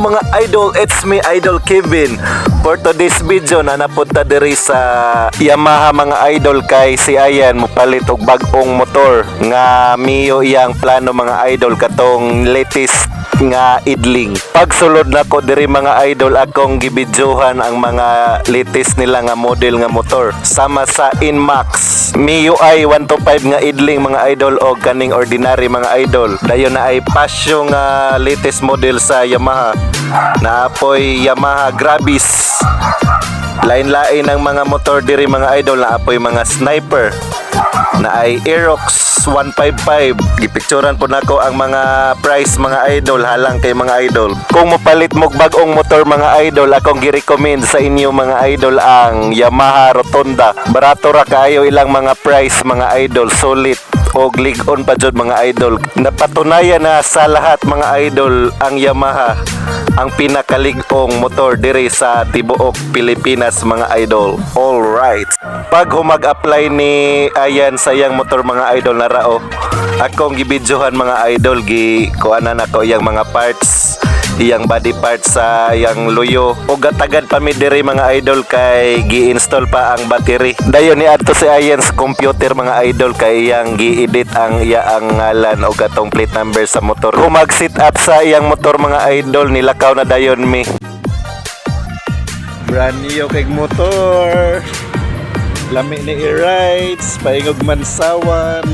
mga idol, it's me Idol Kevin. For today's video na napunta diri sa Yamaha mga idol kay si Ayan mupalit og bag-ong motor nga miyo iyang plano mga idol katong latest nga idling. Pagsulod nako diri mga idol akong gibidyohan ang mga latest nila nga model nga motor sama sa Inmax MIUI 125 nga idling mga idol o kaning ordinary mga idol. Dayon na ay pasyo nga latest model sa Yamaha. Naapoy Yamaha Grabis. Lain-lain ang mga motor diri mga idol, naapoy mga Sniper na ay Aerox 155. Gipicturan po nako ang mga price mga idol halang kay mga idol. Kung mopalit mo bag-ong motor mga idol, akong gi-recommend sa inyo mga idol ang Yamaha Rotonda. Barato ra kaayo ilang mga price mga idol, solid og lig-on pa jud mga idol. Napatunayan na sa lahat mga idol ang Yamaha ang pinakalig-ong motor diri sa tibuok Pilipinas mga idol. All right. Pag humag-apply ni Ayan sa iyang motor mga idol na rao, akong gibidyohan mga idol kuanan nako iyang mga parts, iyang body parts sa iyang luyo ug gatagad pa mi diri mga idol kay gi-install pa ang battery. Dayon ni adto si Ayan sa computer mga idol kay iyang gi-edit ang iyaang ngalan o gatong plate number sa motor. Kung mag-sit up sa iyang motor mga idol, nilakaw na dayon mi. Brand new kay motor. Lami ni i-rides, paingog mansawan.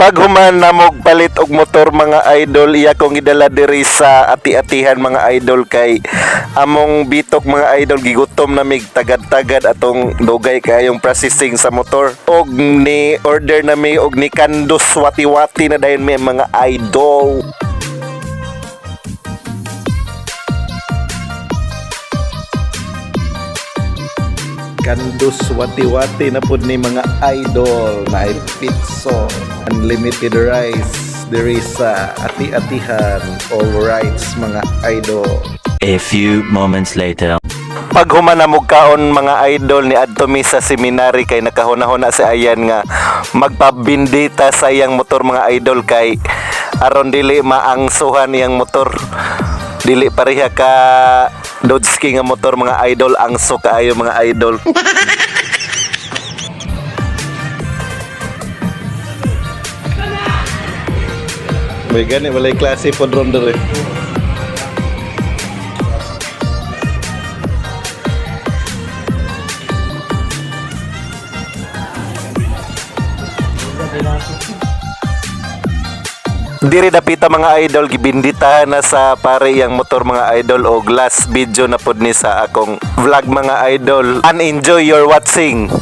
Pag human na mog palit og motor mga idol, iya kong gidala diri sa ati-atihan mga idol kay among bitok mga idol gigutom na mig tagad-tagad atong dugay kayong processing sa motor. Og ni order na mi og ni kandos wati-wati na dayon mi mga idol. Kandos wati-wati na pud ni mga idol na ay pizza unlimited rice diri sa ati-atihan. All rights mga idol. A few moments later. Pag humanamog kaon mga idol ni adto mi sa seminary kay nakahuna-huna si Ayan nga magpabindita sa iyang motor mga idol kay aron dili maangsuhan iyang motor. Dili pareha ka Dodge nga motor mga idol, angso kaayo mga idol. May gani walay klase pod ron dere. Diri dapita mga idol, gibinditahan na sa pare yang motor mga idol o last video na pod ni sa akong vlog mga idol. And enjoy your watching.